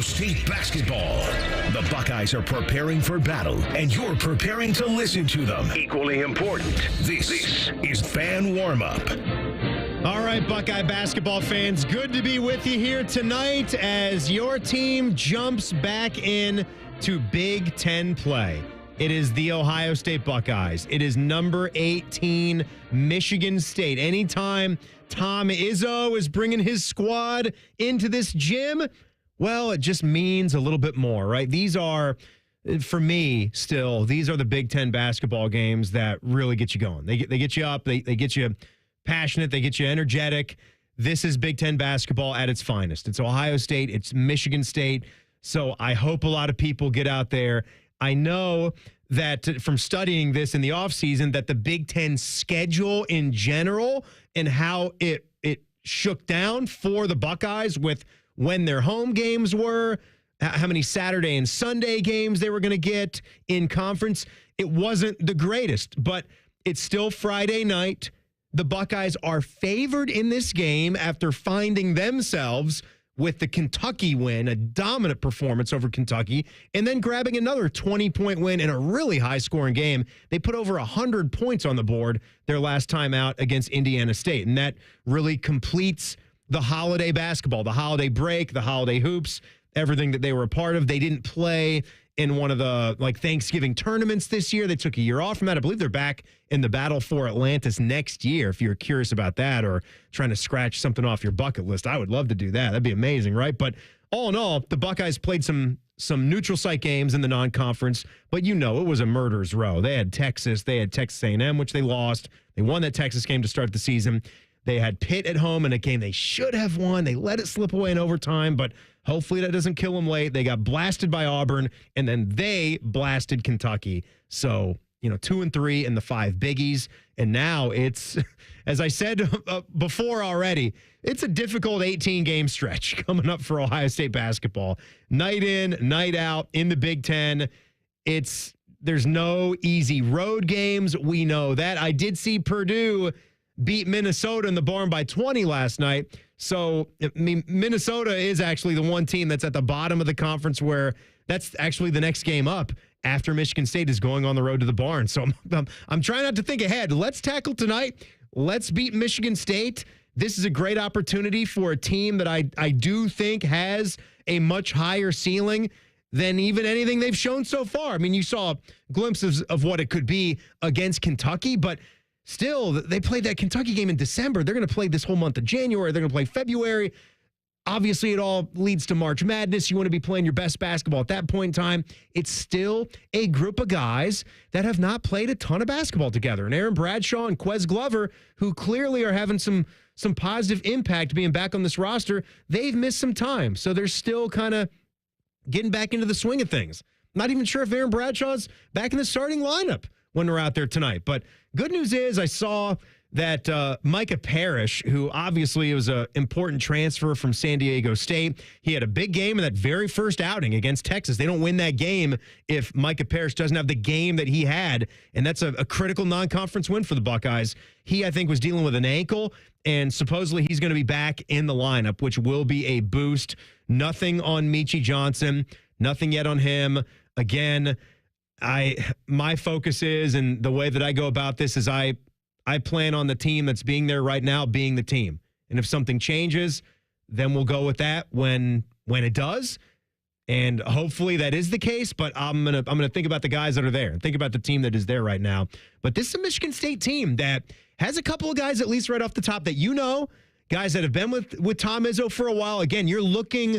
State basketball. The Buckeyes are preparing for battle, and you're preparing to listen to them. Equally important, this is Fan Warm-Up. All right, Buckeye basketball fans, good to be with you here tonight as your team jumps back in to Big Ten play. It is the Ohio State Buckeyes. It is number 18, Michigan State. Anytime Tom Izzo is bringing his squad into this gym, well, it just means a little bit more, right? These are, for me, still, these are the Big Ten basketball games that really get you going. They get you up, they get you passionate, they get you energetic. This is Big Ten basketball at its finest. It's Ohio State, it's Michigan State. So I hope a lot of people get out there. I know that from studying this in the offseason that the Big Ten schedule in general and how it shook down for the Buckeyes with when their home games were, how many Saturday and Sunday games they were going to get in conference, it wasn't the greatest, but it's still Friday night. The Buckeyes are favored in this game after finding themselves with the Kentucky win, a dominant performance over Kentucky, and then grabbing another 20-point win in a really high-scoring game. They put over 100 points on the board their last time out against Indiana State, and that really completes the holiday basketball, the holiday break, the holiday hoops, everything that they were a part of. They didn't play in one of the Thanksgiving tournaments this year. They took a year off from that. I believe they're back in the battle for Atlantis next year. If you're curious about that or trying to scratch something off your bucket list, I would love to do that. That'd be amazing, right? But all in all, the Buckeyes played some neutral site games in the non-conference, but it was a murderer's row. They had Texas A&M, which they lost. They won that Texas game to start the season. They had Pitt at home in a game they should have won. They let it slip away in overtime, but hopefully that doesn't kill them late. They got blasted by Auburn, and then they blasted Kentucky. So, 2-3 in the 5 biggies. And now it's, as I said before already, it's a difficult 18-game stretch coming up for Ohio State basketball. Night in, night out in the Big Ten. There's no easy road games. We know that. I did see Purdue beat Minnesota in the barn by 20 last night. So, Minnesota is actually the one team that's at the bottom of the conference where that's actually the next game up after Michigan State is going on the road to the barn. So, I'm trying not to think ahead. Let's tackle tonight. Let's beat Michigan State. This is a great opportunity for a team that I do think has a much higher ceiling than even anything they've shown so far. I mean, you saw glimpses of what it could be against Kentucky, but still, they played that Kentucky game in December. They're going to play this whole month of January. They're going to play February. Obviously, it all leads to March Madness. You want to be playing your best basketball at that point in time. It's still a group of guys that have not played a ton of basketball together. And Aaron Bradshaw and Quez Glover, who clearly are having some positive impact being back on this roster, they've missed some time. So they're still kind of getting back into the swing of things. Not even sure if Aaron Bradshaw's back in the starting lineup when we're out there tonight. But good news is I saw that Micah Parrish, who obviously was an important transfer from San Diego State, he had a big game in that very first outing against Texas. They don't win that game if Micah Parrish doesn't have the game that he had, and that's a critical non-conference win for the Buckeyes. He, I think, was dealing with an ankle, and supposedly he's going to be back in the lineup, which will be a boost. Nothing on Michi Johnson, nothing yet on him. Again, my focus is, and the way that I go about this is I plan on the team that's being there right now being the team. And if something changes, then we'll go with that when it does. And hopefully that is the case, but I'm gonna think about the guys that are there and think about the team that is there right now. But this is a Michigan State team that has a couple of guys, at least right off the top, that guys that have been with Tom Izzo for a while. Again, you're looking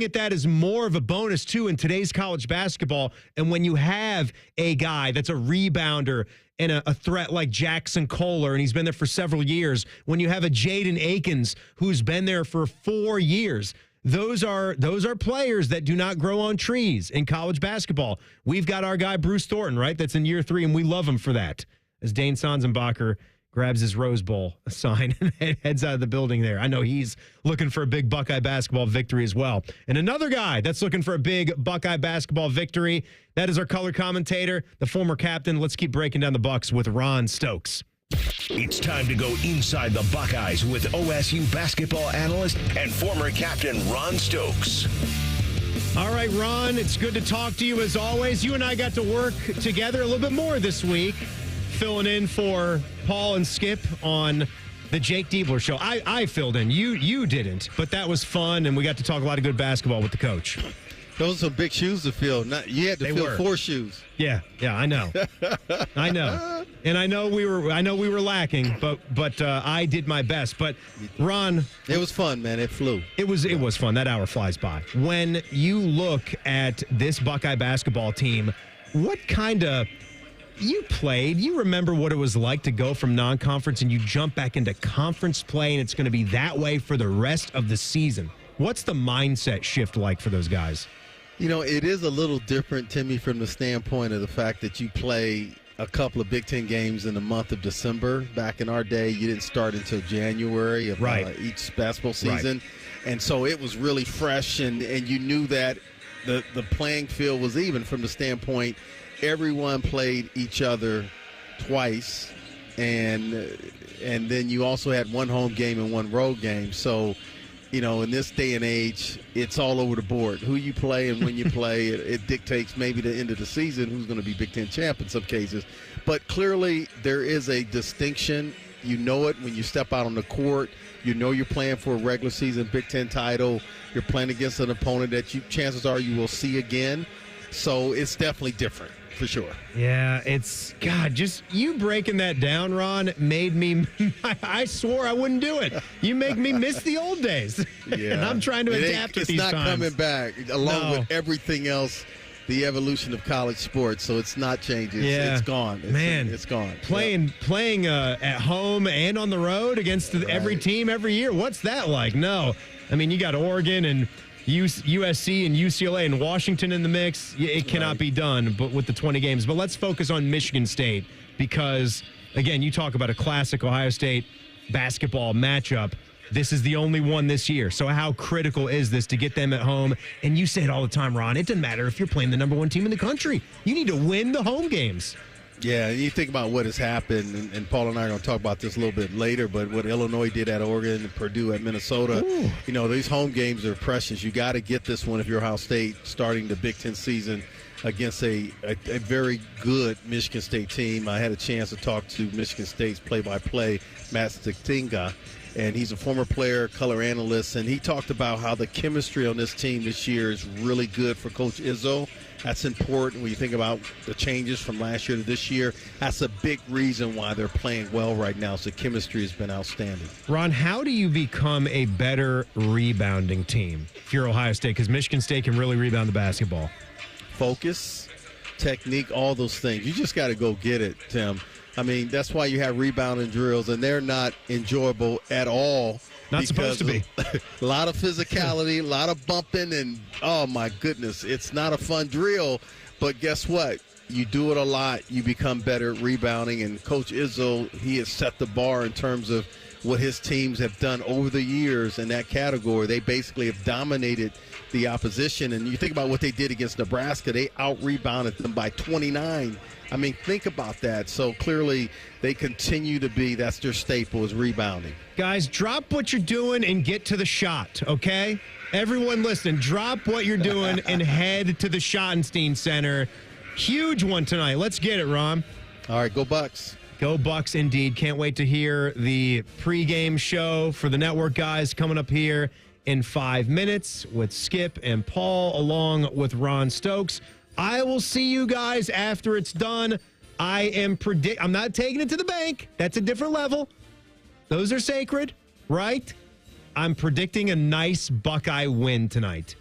at that as more of a bonus, too, in today's college basketball. And when you have a guy that's a rebounder and a threat like Jackson Kohler, and he's been there for several years, when you have a Jaden Akins who's been there for 4 years, those are players that do not grow on trees in college basketball. We've got our guy Bruce Thornton, right? That's in year 3, and we love him for that. As Dane Sanzenbacher grabs his Rose Bowl sign and heads out of the building there. I know he's looking for a big Buckeye basketball victory as well. And another guy that's looking for a big Buckeye basketball victory, that is our color commentator, the former captain. Let's keep breaking down the Bucks with Ron Stokes. It's time to go inside the Buckeyes with OSU basketball analyst and former captain Ron Stokes. All right, Ron, it's good to talk to you as always. You and I got to work together a little bit more this week, filling in for Paul and Skip on the Jake Diebler show. I filled in. You didn't, but that was fun, and we got to talk a lot of good basketball with the coach. Those are some big shoes to fill. You had to fill 4 shoes. Yeah, I know. I know. And I know we were lacking, but I did my best. But Ron, it was fun, man. It flew. It was fun. That hour flies by. When you look at this Buckeye basketball team, what kind of you played, you remember what it was like to go from non-conference and you jump back into conference play, and it's going to be that way for the rest of the season. What's the mindset shift like for those guys? You know, it is a little different, Timmy, from the standpoint of the fact that you play a couple of Big Ten games in the month of December. Back in our day, you didn't start until January of each basketball season. Right. And so it was really fresh, and you knew that the playing field was even from the standpoint everyone played each other twice, and then you also had one home game and one road game. So, you know, in this day and age, it's all over the board. Who you play and when you play, it dictates maybe the end of the season who's going to be Big Ten champ in some cases. But clearly there is a distinction. You know it when you step out on the court. You know you're playing for a regular season Big Ten title. You're playing against an opponent that chances are you will see again. So it's definitely different. For sure. Yeah, it's, God, just you breaking that down, Ron, made me, I swore I wouldn't do it. You make me miss the old days. Yeah. And I'm trying to adapt at these times. It's not coming back, along with everything else, the evolution of college sports, so it's not changing. It's gone. It's gone. Playing at home and on the road against every team every year, what's that like? No. I mean, you got Oregon and USC and UCLA and Washington in the mix. It cannot be done, but with the 20 games. But let's focus on Michigan State because, again, you talk about a classic Ohio State basketball matchup. This is the only one this year. So how critical is this to get them at home? And you say it all the time, Ron. It doesn't matter if you're playing the number one team in the country. You need to win the home games. Yeah, you think about what has happened, and Paul and I are going to talk about this a little bit later, but what Illinois did at Oregon, Purdue at Minnesota, you know, these home games are precious. You got to get this one if you're Ohio State starting the Big Ten season against a very good Michigan State team. I had a chance to talk to Michigan State's play-by-play, Matt Stinga, and he's a former player, color analyst, and he talked about how the chemistry on this team this year is really good for Coach Izzo. That's important when you think about the changes from last year to this year. That's a big reason why they're playing well right now. So chemistry has been outstanding. Ron, how do you become a better rebounding team if you're Ohio State? Because Michigan State can really rebound the basketball. Focus, technique, all those things. You just got to go get it, Tim. I mean, that's why you have rebounding drills, and they're not enjoyable at all. Not supposed to be. A lot of physicality, a lot of bumping, and, oh, my goodness, it's not a fun drill. But guess what? You do it a lot, you become better at rebounding. And Coach Izzo, he has set the bar in terms of what his teams have done over the years in that category. They basically have dominated the opposition. And you think about what they did against Nebraska. They out-rebounded them by 29. I mean, think about that. So clearly they continue to be, that's their staple, is rebounding. Guys, drop what you're doing and get to the shot, okay? Everyone listen, drop what you're doing and head to the Schottenstein Center. Huge one tonight. Let's get it, Ron. All right, go Bucks. Go Bucks indeed. Can't wait to hear the pregame show for the network guys coming up here in 5 minutes with Skip and Paul along with Ron Stokes. I will see you guys after it's done. I'm not taking it to the bank. That's a different level. Those are sacred, right? I'm predicting a nice Buckeye win tonight.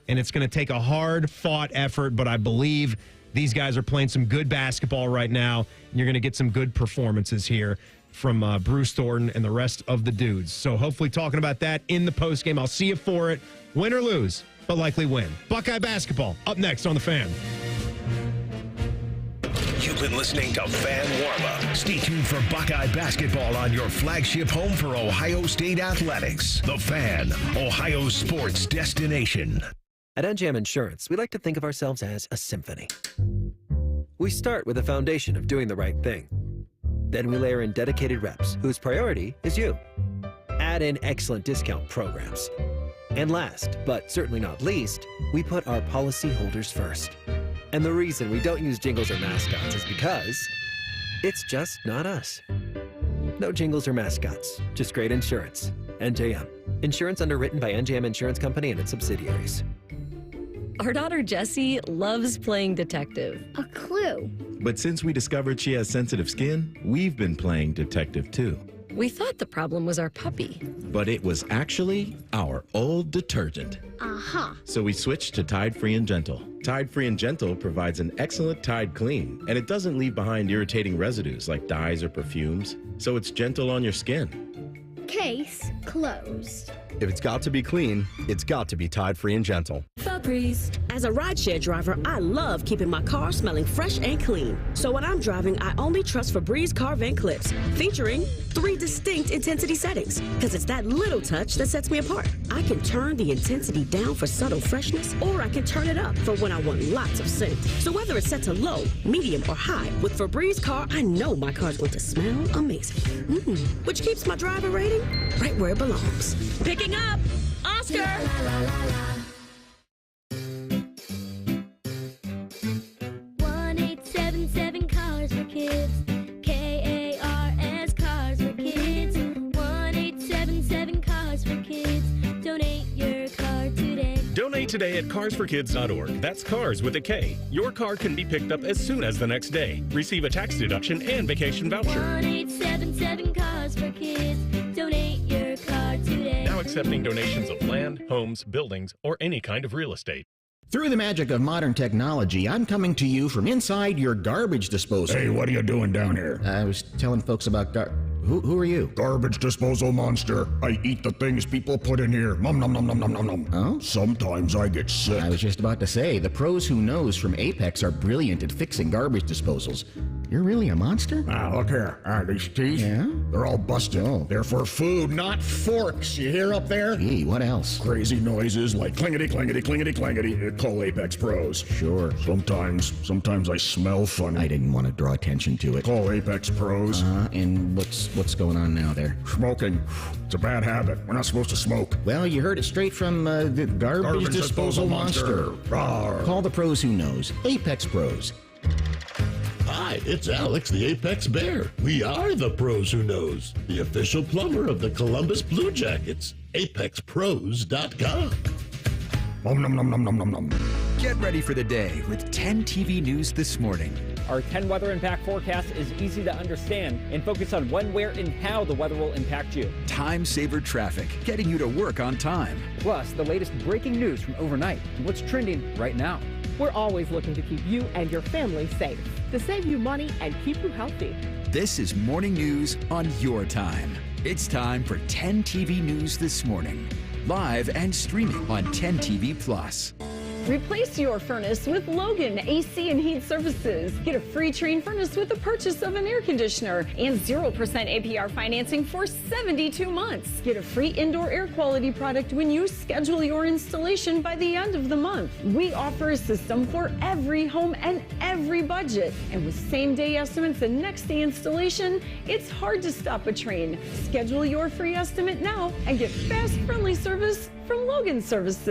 And it's going to take a hard-fought effort, but I believe these guys are playing some good basketball right now. And you're going to get some good performances here from Bruce Thornton and the rest of the dudes. So hopefully talking about that in the postgame. I'll see you for it. Win or lose, but likely win. Buckeye basketball up next on The Fan. You've been listening to Fan Warm-Up. Stay tuned for Buckeye basketball on your flagship home for Ohio State athletics. The Fan, Ohio sports destination. At NJM Insurance, we like to think of ourselves as a symphony. We start with a foundation of doing the right thing. Then we layer in dedicated reps whose priority is you. Add in excellent discount programs. And last, but certainly not least, we put our policyholders first. And the reason we don't use jingles or mascots is because it's just not us. No jingles or mascots, just great insurance. NJM. Insurance underwritten by NJM Insurance Company and its subsidiaries. Our daughter Jessie loves playing detective. A clue. But since we discovered she has sensitive skin, we've been playing detective too. We thought the problem was our puppy. But it was actually our old detergent. Uh-huh. So we switched to Tide Free and Gentle. Tide Free and Gentle provides an excellent Tide clean, and it doesn't leave behind irritating residues like dyes or perfumes, so it's gentle on your skin. Case closed. If it's got to be clean, it's got to be Tide Free and Gentle. Febreze. As a rideshare driver, I love keeping my car smelling fresh and clean. So when I'm driving, I only trust Febreze car vent clips, featuring 3 distinct intensity settings, because it's that little touch that sets me apart. I can turn the intensity down for subtle freshness, or I can turn it up for when I want lots of scent. So whether it's set to low, medium, or high, with Febreze car, I know my car's going to smell amazing. Which keeps my driver rating right where it belongs. Picking up Oscar. 1877 Cars for Kids. KARS Cars for Kids. 1877 Cars for Kids. Donate your car today. Donate today at carsforkids.org. That's cars with a K. Your car can be picked up as soon as the next day. Receive a tax deduction and vacation voucher. 1877 Cars for Kids. Donate your car today. Now accepting donations of land, homes, buildings, or any kind of real estate. Through the magic of modern technology, I'm coming to you from inside your garbage disposal. Hey, what are you doing down here? I was telling folks about Who are you? Garbage disposal monster. I eat the things people put in here. Nom nom nom nom nom nom nom. Oh? Sometimes I get sick. I was just about to say, the pros who knows from Apex are brilliant at fixing garbage disposals. You're really a monster? Look here. These teeth. Yeah? They're all busted. Oh. They're for food, not forks. You hear up there? Gee, what else? Crazy noises like clingety, clingety, clingety, clingety. Call Apex Pros. Sure. Sometimes I smell funny. I didn't want to draw attention to it. Call Apex Pros. And what's going on now there? Smoking. It's a bad habit. We're not supposed to smoke. Well, you heard it straight from the garbage disposal monster. Call the pros who knows. Apex Pros. Hi, it's Alex, the Apex Bear. We are the pros who knows, the official plumber of the Columbus Blue Jackets. ApexPros.com. Nom nom nom nom nom nom nom. Get ready for the day with 10 TV News This Morning. Our 10 weather impact forecast is easy to understand and focus on when, where, and how the weather will impact you. Time saver traffic, getting you to work on time. Plus, the latest breaking news from overnight and what's trending right now. We're always looking to keep you and your family safe, to save you money and keep you healthy. This is Morning News on your time. It's time for 10 TV News This Morning. Live and streaming on 10 TV Plus. Replace your furnace with Logan AC and Heat Services. Get a free Trane furnace with the purchase of an air conditioner and 0% APR financing for 72 months. Get a free indoor air quality product when you schedule your installation by the end of the month. We offer a system for every home and every budget. And with same-day estimates and next-day installation, it's hard to stop a Trane. Schedule your free estimate now and get fast, friendly service from Logan Services.